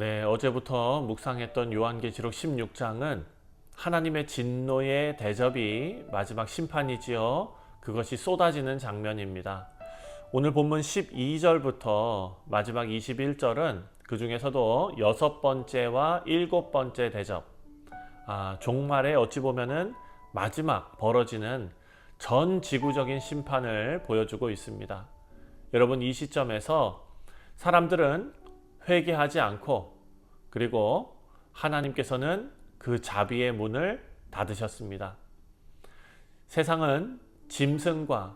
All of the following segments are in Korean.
네, 어제부터 묵상했던 요한계시록 16장은 하나님의 진노의 대접이 마지막 심판이지요. 그것이 쏟아지는 장면입니다. 오늘 본문 12절부터 마지막 21절은 그 중에서도 6번째와 7번째 대접, 종말에 어찌 보면은 마지막 벌어지는 전 지구적인 심판을 보여주고 있습니다. 여러분, 이 시점에서 사람들은 회개하지 않고, 그리고 하나님께서는 그 자비의 문을 닫으셨습니다. 세상은 짐승과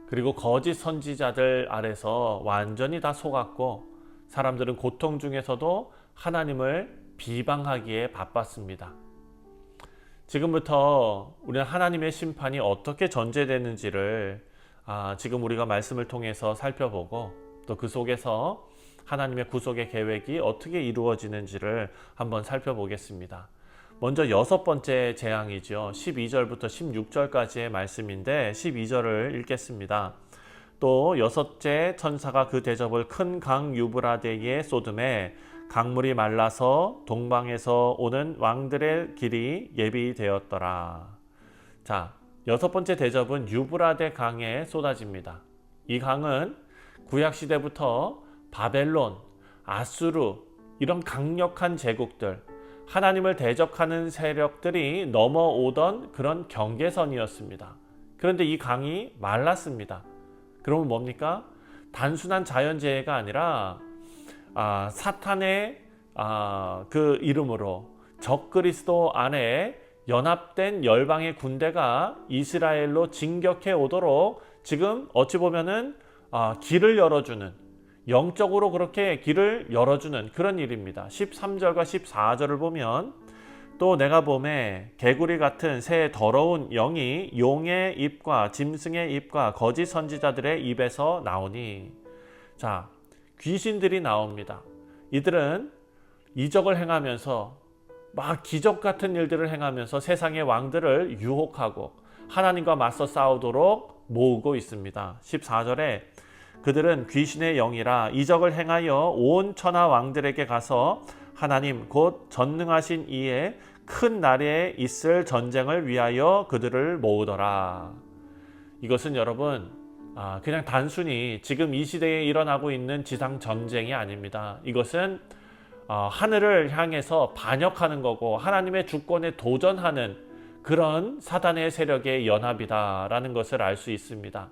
그리고 거짓 선지자들 아래서 완전히 다 속았고, 사람들은 고통 중에서도 하나님을 비방하기에 바빴습니다. 지금부터 우리는 하나님의 심판이 어떻게 전제되는지를 지금 우리가 말씀을 통해서 살펴보고, 또 그 속에서 하나님의 구속의 계획이 어떻게 이루어지는지를 한번 살펴보겠습니다. 먼저 6번째 재앙이죠. 12절부터 16절까지의 말씀인데 12절을 읽겠습니다. 또 6째 천사가 그 대접을 큰 강 유브라데에 쏟음에 강물이 말라서 동방에서 오는 왕들의 길이 예비되었더라. 자, 6번째 대접은 유브라데 강에 쏟아집니다. 이 강은 구약시대부터 바벨론, 아수르 이런 강력한 제국들, 하나님을 대적하는 세력들이 넘어오던 그런 경계선이었습니다. 그런데 이 강이 말랐습니다. 그러면 뭡니까? 단순한 자연재해가 아니라 사탄의 그 이름으로 적그리스도 안에 연합된 열방의 군대가 이스라엘로 진격해 오도록 지금 어찌 보면은 길을 열어주는, 영적으로 그렇게 길을 열어주는 그런 일입니다. 13절과 14절을 보면 또 내가 봄에 개구리 같은 새 더러운 영이 용의 입과 짐승의 입과 거짓 선지자들의 입에서 나오니, 자, 귀신들이 나옵니다. 이들은 이적을 행하면서 막 기적 같은 일들을 행하면서 세상의 왕들을 유혹하고 하나님과 맞서 싸우도록 모으고 있습니다. 14절에 그들은 귀신의 영이라 이적을 행하여 온 천하 왕들에게 가서 하나님 곧 전능하신 이의 큰 날에 있을 전쟁을 위하여 그들을 모으더라. 이것은 여러분 그냥 단순히 지금 이 시대에 일어나고 있는 지상 전쟁이 아닙니다. 이것은 하늘을 향해서 반역하는 거고 하나님의 주권에 도전하는 그런 사단의 세력의 연합이다라는 것을 알 수 있습니다.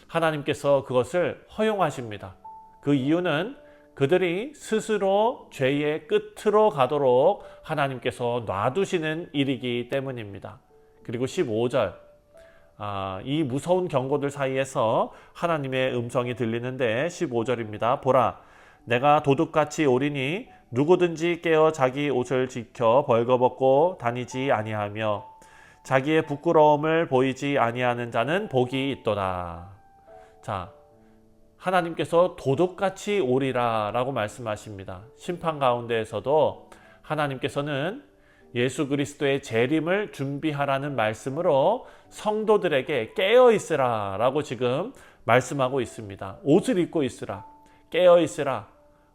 하나님께서 그것을 허용하십니다. 그 이유는 그들이 스스로 죄의 끝으로 가도록 하나님께서 놔두시는 일이기 때문입니다. 그리고 15절, 이 무서운 경고들 사이에서 하나님의 음성이 들리는데 15절입니다. 보라, 내가 도둑같이 오리니 누구든지 깨어 자기 옷을 지켜 벌거벗고 다니지 아니하며 자기의 부끄러움을 보이지 아니하는 자는 복이 있도다. 자, 하나님께서 도둑같이 오리라 라고 말씀하십니다. 심판 가운데에서도 하나님께서는 예수 그리스도의 재림을 준비하라는 말씀으로 성도들에게 깨어 있으라 라고 지금 말씀하고 있습니다. 옷을 입고 있으라, 깨어 있으라,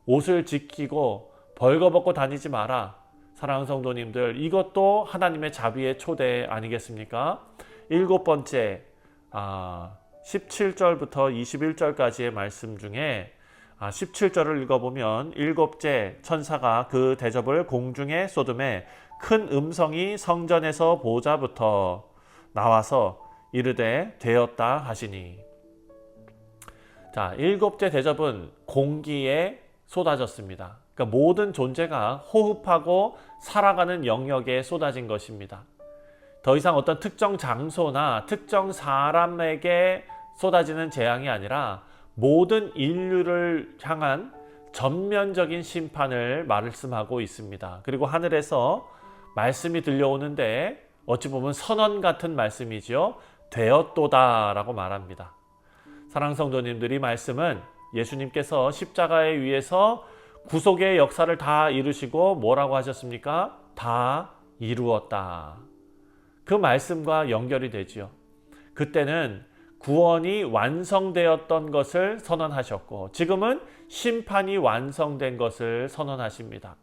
옷을 지키고 벌거벗고 다니지 마라. 사랑하는 성도님들, 이것도 하나님의 자비의 초대 아니겠습니까? 7번째, 17절부터 21절까지의 말씀 중에 17절을 읽어보면 7째 천사가 그 대접을 공중에 쏟음에 큰 음성이 성전에서 보좌부터 나와서 이르되 되었다 하시니. 자, 7째 대접은 공기에 쏟아졌습니다. 그러니까 모든 존재가 호흡하고 살아가는 영역에 쏟아진 것입니다. 더 이상 어떤 특정 장소나 특정 사람에게 쏟아지는 재앙이 아니라 모든 인류를 향한 전면적인 심판을 말씀하고 있습니다. 그리고 하늘에서 말씀이 들려오는데 어찌 보면 선언 같은 말씀이죠. 되었도다 라고 말합니다. 사랑하는 성도님들, 이 말씀은 예수님께서 십자가에 의해서 구속의 역사를 다 이루시고 뭐라고 하셨습니까? 다 이루었다. 그 말씀과 연결이 되지요. 그때는 구원이 완성되었던 것을 선언하셨고 지금은 심판이 완성된 것을 선언하십니다.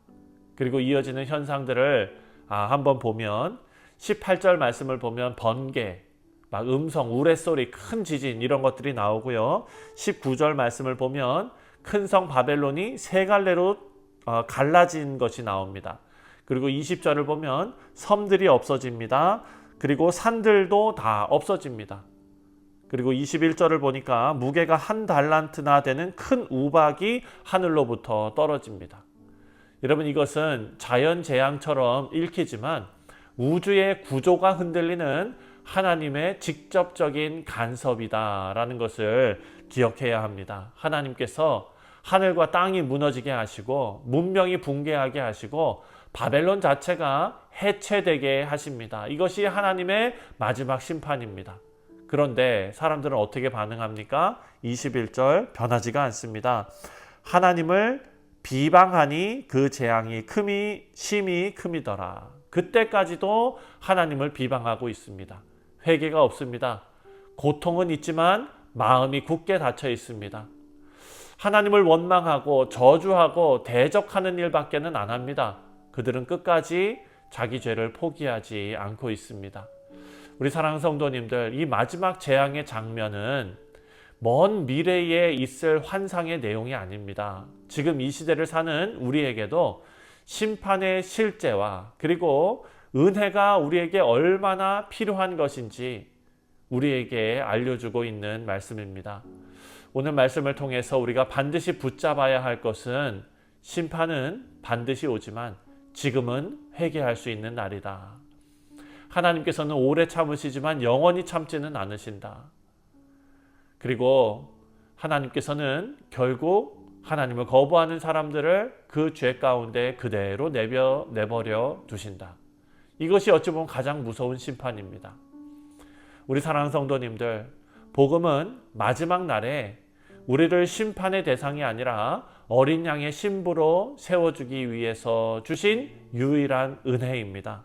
그리고 이어지는 현상들을 한번 보면 18절 말씀을 보면 번개, 막 음성, 우레소리, 큰 지진 이런 것들이 나오고요. 19절 말씀을 보면 큰 성 바벨론이 세 갈래로 갈라진 것이 나옵니다. 그리고 20절을 보면 섬들이 없어집니다. 그리고 산들도 다 없어집니다. 그리고 21절을 보니까 무게가 1달란트나 되는 큰 우박이 하늘로부터 떨어집니다. 여러분 이것은 자연재앙처럼 읽히지만 우주의 구조가 흔들리는 하나님의 직접적인 간섭이다라는 것을 기억해야 합니다. 하나님께서 하늘과 땅이 무너지게 하시고 문명이 붕괴하게 하시고 바벨론 자체가 해체되게 하십니다. 이것이 하나님의 마지막 심판입니다. 그런데 사람들은 어떻게 반응합니까? 21절 변하지가 않습니다. 하나님을 비방하니 그 재앙이 심히 큼이더라. 그때까지도 하나님을 비방하고 있습니다. 회개가 없습니다. 고통은 있지만 마음이 굳게 닫혀 있습니다. 하나님을 원망하고 저주하고 대적하는 일밖에는 안 합니다. 그들은 끝까지 자기 죄를 포기하지 않고 있습니다. 우리 사랑하는 성도님들, 이 마지막 재앙의 장면은 먼 미래에 있을 환상의 내용이 아닙니다. 지금 이 시대를 사는 우리에게도 심판의 실제와 그리고 은혜가 우리에게 얼마나 필요한 것인지 우리에게 알려주고 있는 말씀입니다. 오늘 말씀을 통해서 우리가 반드시 붙잡아야 할 것은 심판은 반드시 오지만 지금은 회개할 수 있는 날이다. 하나님께서는 오래 참으시지만 영원히 참지는 않으신다. 그리고 하나님께서는 결국 하나님을 거부하는 사람들을 그 죄 가운데 그대로 내버려 두신다. 이것이 어찌 보면 가장 무서운 심판입니다. 우리 사랑하는 성도님들, 복음은 마지막 날에 우리를 심판의 대상이 아니라 어린 양의 신부로 세워주기 위해서 주신 유일한 은혜입니다.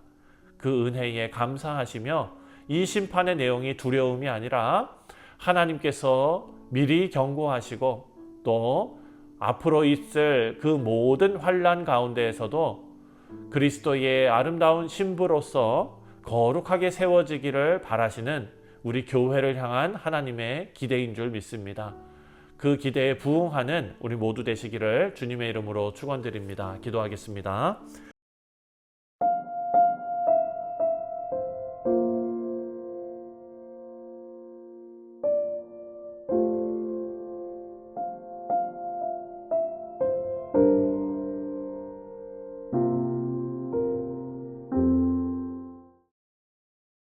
그 은혜에 감사하시며 이 심판의 내용이 두려움이 아니라 하나님께서 미리 경고하시고 또 앞으로 있을 그 모든 환난 가운데에서도 그리스도의 아름다운 신부로서 거룩하게 세워지기를 바라시는 우리 교회를 향한 하나님의 기대인 줄 믿습니다. 그 기대에 부응하는 우리 모두 되시기를 주님의 이름으로 축원드립니다. 기도하겠습니다.